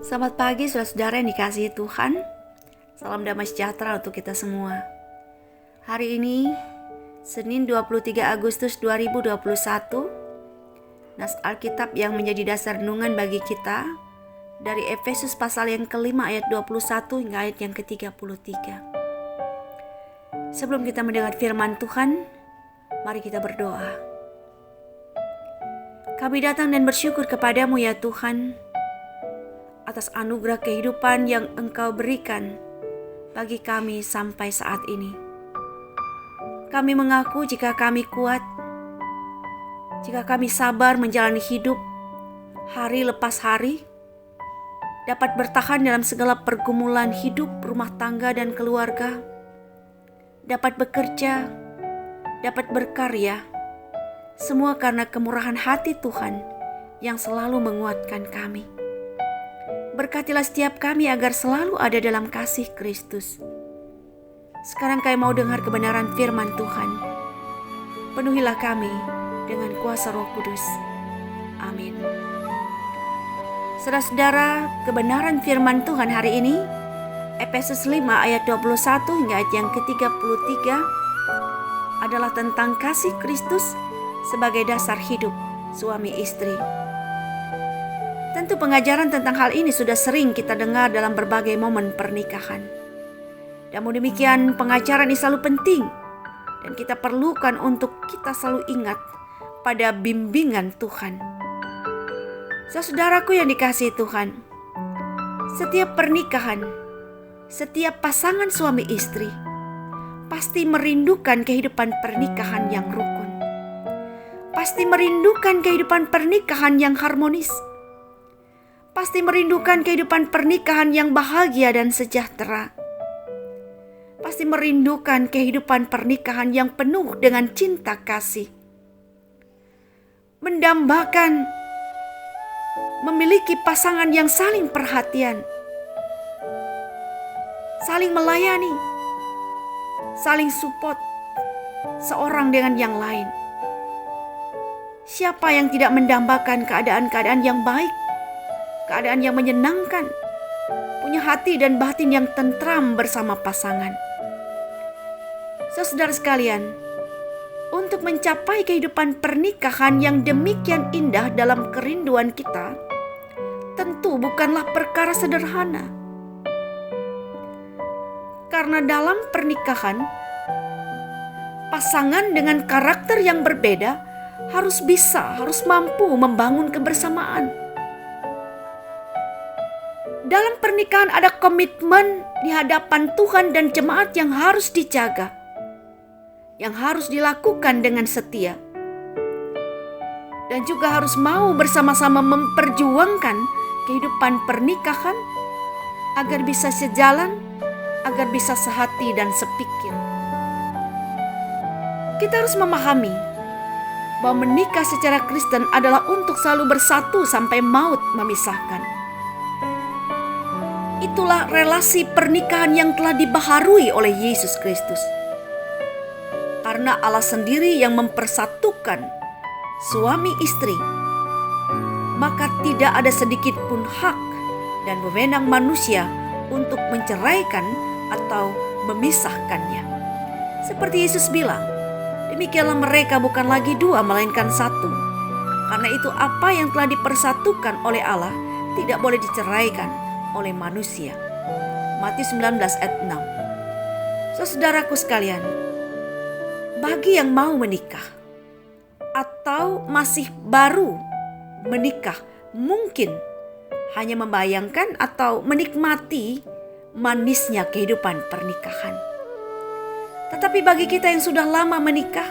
Selamat pagi saudara-saudara yang dikasihi Tuhan. Salam damai sejahtera untuk kita semua. Hari ini Senin 23 Agustus 2021. Nas Alkitab yang menjadi dasar renungan bagi kita dari Efesus pasal yang kelima ayat 21 hingga ayat yang ke-33. Sebelum kita mendengar firman Tuhan, mari kita berdoa. Kami datang dan bersyukur kepadamu ya Tuhan, atas anugerah kehidupan yang Engkau berikan bagi kami sampai saat ini. Kami mengaku jika kami kuat, jika kami sabar menjalani hidup hari lepas hari, dapat bertahan dalam segala pergumulan hidup, rumah tangga dan keluarga, dapat bekerja, dapat berkarya, semua karena kemurahan hati Tuhan yang selalu menguatkan kami. Berkatilah setiap kami agar selalu ada dalam kasih Kristus. Sekarang kami mau dengar kebenaran firman Tuhan. Penuhilah kami dengan kuasa Roh Kudus. Amin. Saudara-saudara, kebenaran firman Tuhan hari ini Efesus 5 ayat 21 hingga ayat yang ke-33 adalah tentang kasih Kristus sebagai dasar hidup suami istri. Tentu pengajaran tentang hal ini sudah sering kita dengar dalam berbagai momen pernikahan. Namun demikian, pengajaran ini selalu penting dan kita perlukan untuk kita selalu ingat pada bimbingan Tuhan. Saudaraku yang dikasihi Tuhan, setiap pernikahan, setiap pasangan suami istri pasti merindukan kehidupan pernikahan yang rukun. Pasti merindukan kehidupan pernikahan yang harmonis. Pasti merindukan kehidupan pernikahan yang bahagia dan sejahtera. Pasti merindukan kehidupan pernikahan yang penuh dengan cinta kasih. Mendambakan memiliki pasangan yang saling perhatian, saling melayani, saling support seorang dengan yang lain. Siapa yang tidak mendambakan keadaan-keadaan yang baik, keadaan yang menyenangkan, punya hati dan batin yang tentram bersama pasangan. Saudara sekalian, untuk mencapai kehidupan pernikahan yang demikian indah dalam kerinduan kita, tentu bukanlah perkara sederhana. Karena dalam pernikahan, pasangan dengan karakter yang berbeda harus mampu membangun kebersamaan. Dalam pernikahan ada komitmen di hadapan Tuhan dan jemaat yang harus dijaga, yang harus dilakukan dengan setia, dan juga harus mau bersama-sama memperjuangkan kehidupan pernikahan agar bisa sejalan, agar bisa sehati dan sepikir. Kita harus memahami bahwa menikah secara Kristen adalah untuk selalu bersatu sampai maut memisahkan. Itulah relasi pernikahan yang telah dibaharui oleh Yesus Kristus. Karena Allah sendiri yang mempersatukan suami istri, maka tidak ada sedikit pun hak dan wewenang manusia untuk menceraikan atau memisahkannya. Seperti Yesus bilang, demikianlah mereka bukan lagi dua melainkan satu. Karena itu apa yang telah dipersatukan oleh Allah tidak boleh diceraikan oleh manusia. Matius 19 ayat 6. Saudaraku sekalian, bagi yang mau menikah atau masih baru menikah, mungkin hanya membayangkan atau menikmati manisnya kehidupan pernikahan. Tetapi bagi kita yang sudah lama menikah,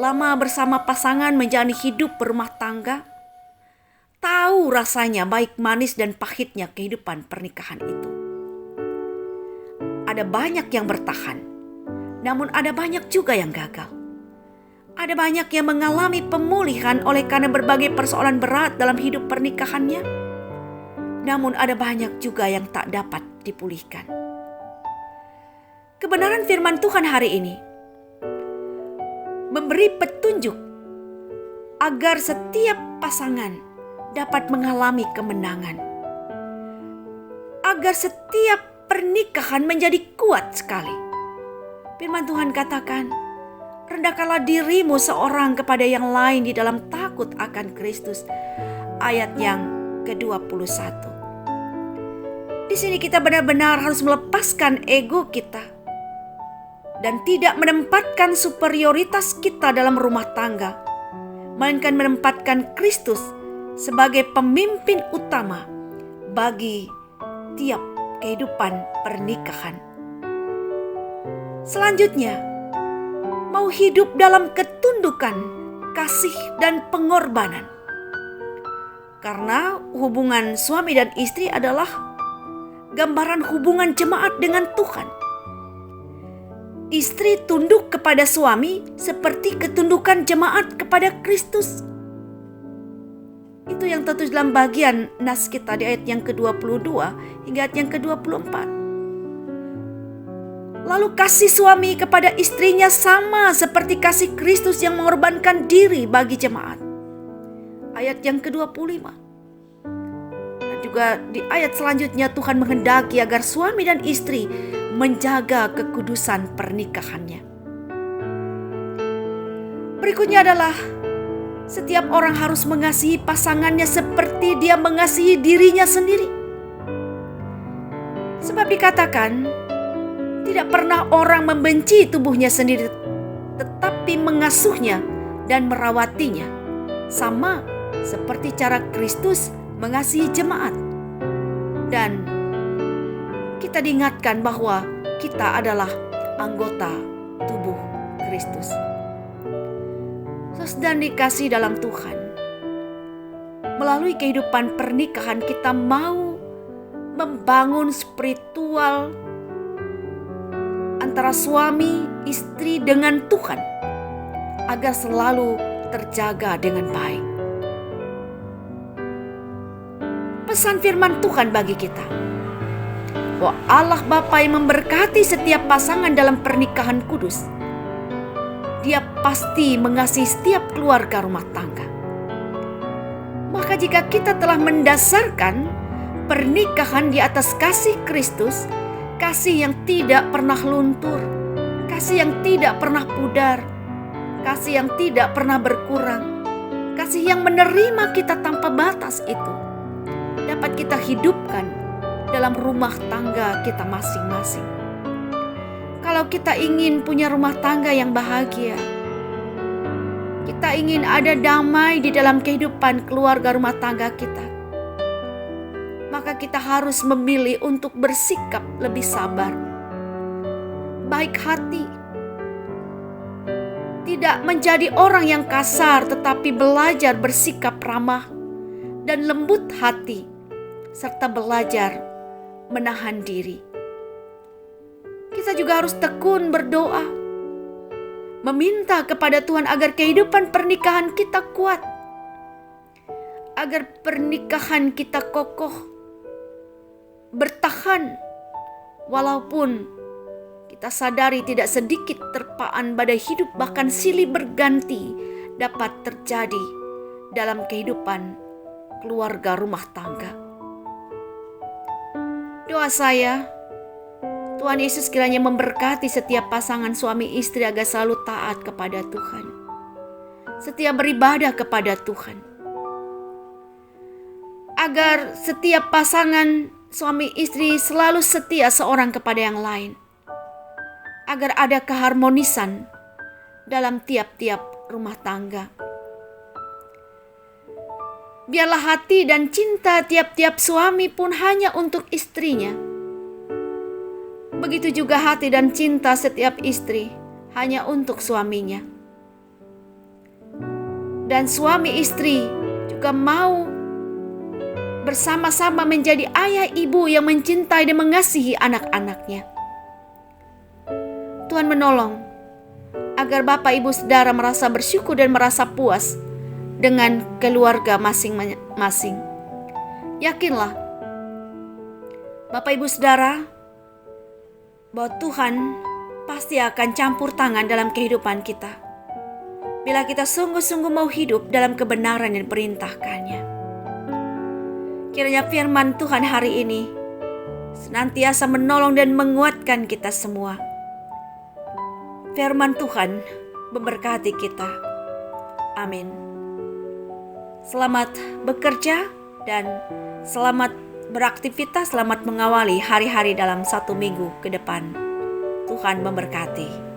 lama bersama pasangan menjalani hidup berumah tangga, tahu rasanya baik manis dan pahitnya kehidupan pernikahan itu. Ada banyak yang bertahan, namun ada banyak juga yang gagal. Ada banyak yang mengalami pemulihan oleh karena berbagai persoalan berat dalam hidup pernikahannya, namun ada banyak juga yang tak dapat dipulihkan. Kebenaran firman Tuhan hari ini memberi petunjuk agar setiap pasangan dapat mengalami kemenangan. agar setiap pernikahan menjadi kuat sekali. Firman Tuhan katakan, rendahkanlah dirimu seorang kepada yang lain di dalam takut akan Kristus. Ayat yang ke-21. Di sini kita benar-benar harus melepaskan ego kita dan tidak menempatkan superioritas kita dalam rumah tangga, melainkan menempatkan Kristus sebagai pemimpin utama bagi tiap kehidupan pernikahan. Selanjutnya, mau hidup dalam ketundukan, kasih, dan pengorbanan. Karena hubungan suami dan istri adalah gambaran hubungan jemaat dengan Tuhan. Istri tunduk kepada suami seperti ketundukan jemaat kepada Kristus. Itu yang tertulis dalam bagian nas kita di ayat yang ke-22 hingga ayat yang ke-24. Lalu kasih suami kepada istrinya sama seperti kasih Kristus yang mengorbankan diri bagi jemaat. Ayat yang ke-25. Juga di ayat selanjutnya Tuhan menghendaki agar suami dan istri menjaga kekudusan pernikahannya. Berikutnya adalah setiap orang harus mengasihi pasangannya seperti dia mengasihi dirinya sendiri. Sebab dikatakan, tidak pernah orang membenci tubuhnya sendiri, tetapi mengasuhnya dan merawatinya, sama seperti cara Kristus mengasihi jemaat. Dan kita diingatkan bahwa kita adalah anggota tubuh Kristus. Dan dikasih dalam Tuhan, melalui kehidupan pernikahan kita mau membangun spiritual antara suami istri dengan Tuhan agar selalu terjaga dengan baik. Pesan firman Tuhan bagi kita, bahwa Allah Bapa yang memberkati setiap pasangan dalam pernikahan kudus, Dia pasti mengasihi setiap keluarga rumah tangga. Maka jika kita telah mendasarkan pernikahan di atas kasih Kristus, kasih yang tidak pernah luntur, kasih yang tidak pernah pudar, kasih yang tidak pernah berkurang, kasih yang menerima kita tanpa batas itu dapat kita hidupkan dalam rumah tangga kita masing-masing. Kalau kita ingin punya rumah tangga yang bahagia, kita ingin ada damai di dalam kehidupan keluarga rumah tangga kita, maka kita harus memilih untuk bersikap lebih sabar, baik hati, tidak menjadi orang yang kasar, tetapi belajar bersikap ramah dan lembut hati, serta belajar menahan diri. Kita juga harus tekun berdoa, meminta kepada Tuhan agar kehidupan pernikahan kita kuat, agar pernikahan kita kokoh, bertahan, walaupun kita sadari tidak sedikit terpaan badai hidup bahkan silih berganti dapat terjadi dalam kehidupan keluarga rumah tangga. Doa saya, Tuhan Yesus kiranya memberkati setiap pasangan suami istri agar selalu taat kepada Tuhan, setia beribadah kepada Tuhan, agar setiap pasangan suami istri selalu setia seorang kepada yang lain, agar ada keharmonisan dalam tiap-tiap rumah tangga. Biarlah hati dan cinta tiap-tiap suami pun hanya untuk istrinya. Begitu juga hati dan cinta setiap istri hanya untuk suaminya. Dan suami istri juga mau bersama-sama menjadi ayah ibu yang mencintai dan mengasihi anak-anaknya. Tuhan menolong agar Bapak Ibu Saudara merasa bersyukur dan merasa puas dengan keluarga masing-masing. Yakinlah Bapak Ibu Saudara bahwa Tuhan pasti akan campur tangan dalam kehidupan kita bila kita sungguh-sungguh mau hidup dalam kebenaran yang diperintahkannya. Kiranya firman Tuhan hari ini senantiasa menolong dan menguatkan kita semua. Firman Tuhan memberkati kita. Amin. Selamat bekerja dan selamat beraktivitas, selamat mengawali hari-hari dalam 1 minggu ke depan. Tuhan memberkati.